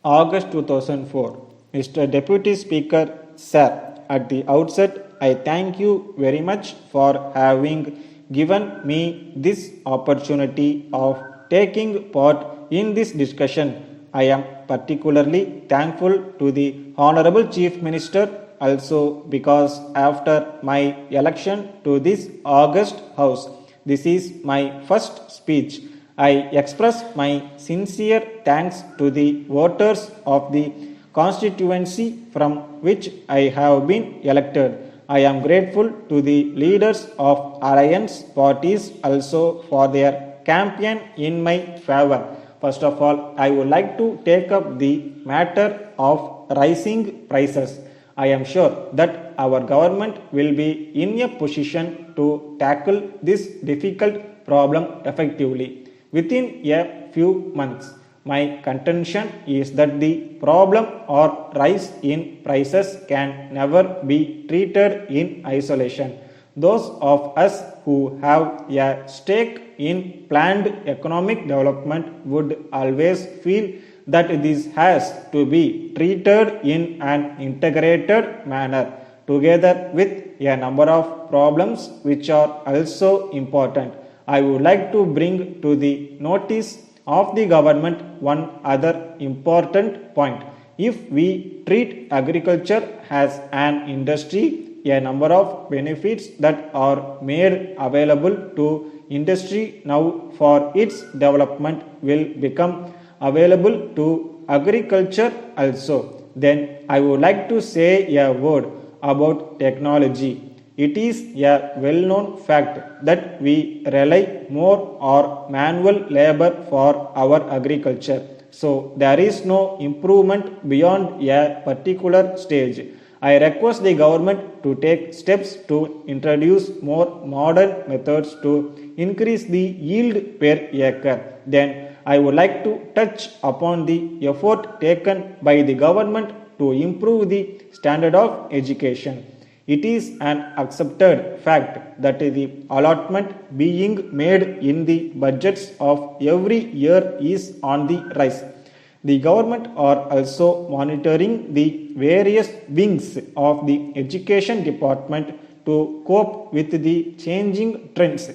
August 2004. Mr. Deputy Speaker, Sir, at the outset, I thank you very much for having given me this opportunity of taking part in this discussion. I am particularly thankful to the Honorable Chief Minister also because after my election to this August House, this is my first speech. I express my sincere thanks to the voters of the constituency from which I have been elected. I am grateful to the leaders of alliance parties also for their campaign in my favor. First of all, I would like to take up the matter of rising prices. I am sure that our government will be in a position to tackle this difficult problem effectively within a few months. My contention is that the problem or rise in prices can never be treated in isolation. Those of us who have a stake in planned economic development would always feel that this has to be treated in an integrated manner together with a number of problems which are also important. I would like to bring to the notice of the government one other important point. If we treat agriculture as an industry, a number of benefits that are made available to industry now for its development will become available to agriculture also. Then I would like to say a word about technology. It is a well-known fact that we rely more on manual labor for our agriculture. So there is no improvement beyond a particular stage. I request the government to take steps to introduce more modern methods to increase the yield per acre. Then I would like to touch upon the effort taken by the government to improve the standard of education. It is an accepted fact that the allotment being made in the budgets of every year is on the rise. The government are also monitoring the various wings of the education department to cope with the changing trends.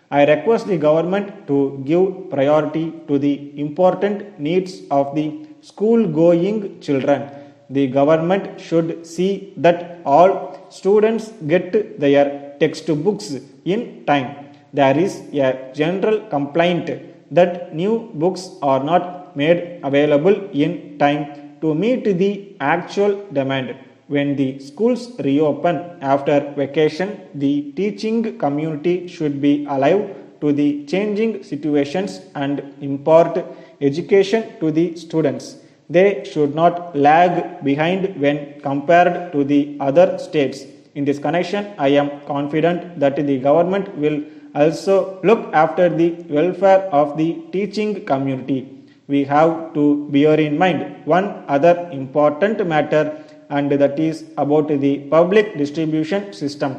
I request the government to give priority to the important needs of the school-going children. The government should see that all students get their textbooks in time. There is a general complaint that new books are not made available in time to meet the actual demand. When the schools reopen after vacation, the teaching community should be alive to the changing situations and impart education to the students. They should not lag behind when compared to the other states. In this connection, I am confident that the government will also look after the welfare of the teaching community. We have to bear in mind one other important matter, and that is about the public distribution system.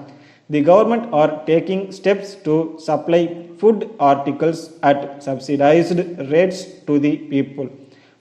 The government are taking steps to supply food articles at subsidized rates to the people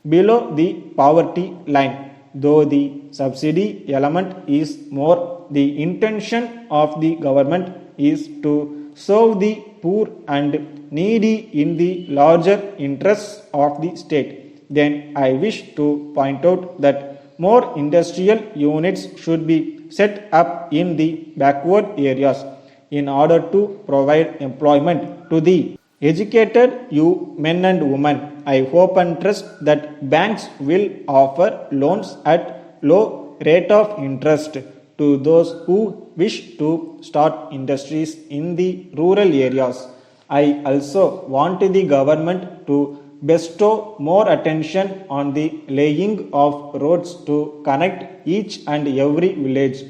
below the poverty line. Though the subsidy element is more, the intention of the government is to serve the poor and needy in the larger interests of the state. Then I wish to point out that more industrial units should be set up in the backward areas in order to provide employment to the educated you men and women. I hope and trust that banks will offer loans at low rate of interest to those who wish to start industries in the rural areas. I also want the government to bestow more attention on the laying of roads to connect each and every village.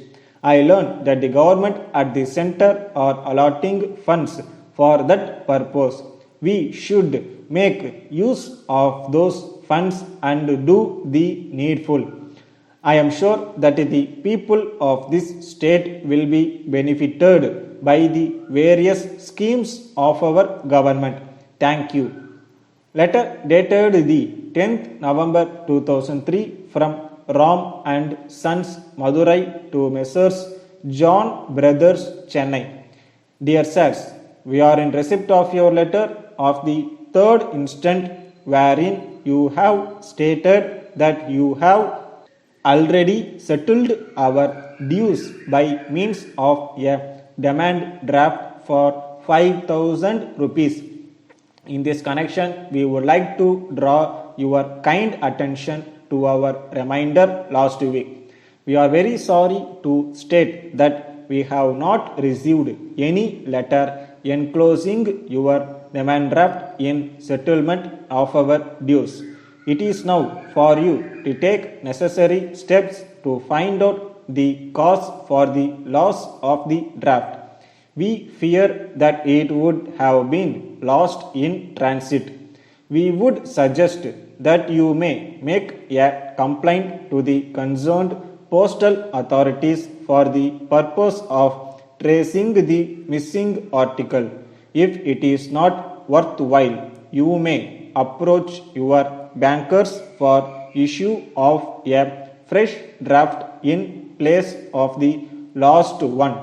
I learned that the government at the center are allotting funds for that purpose. We should make use of those funds and do the needful. I am sure that the people of this state will be benefited by the various schemes of our government. Thank you. Letter dated the 10th November 2003 from Ram and Sons Madurai to Messrs. John Brothers Chennai. Dear sirs, we are in receipt of your letter of the 3rd instant wherein you have stated that you have already settled our dues by means of a demand draft for 5,000 rupees. In this connection, we would like to draw your kind attention to our reminder last week. We are very sorry to state that we have not received any letter enclosing your demand draft in settlement of our dues. It is now for you to take necessary steps to find out the cause for the loss of the draft. We fear that it would have been lost in transit. We would suggest that you may make a complaint to the concerned postal authorities for the purpose of tracing the missing article. If it is not worthwhile, you may approach your bankers for issue of a fresh draft in place of the last one.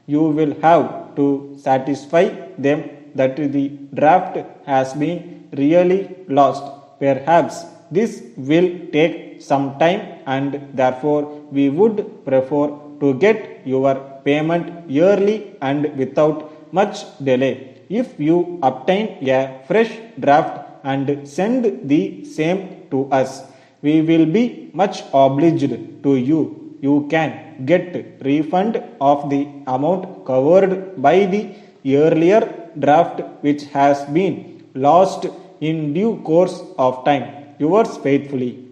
You will have to satisfy them that the draft has been really lost. Perhaps this will take some time and therefore we would prefer to get your payment yearly and without much delay. If you obtain a fresh draft and send the same to us, we will be much obliged to you. You can get refund of the amount covered by the earlier draft which has been lost in due course of time. Yours faithfully,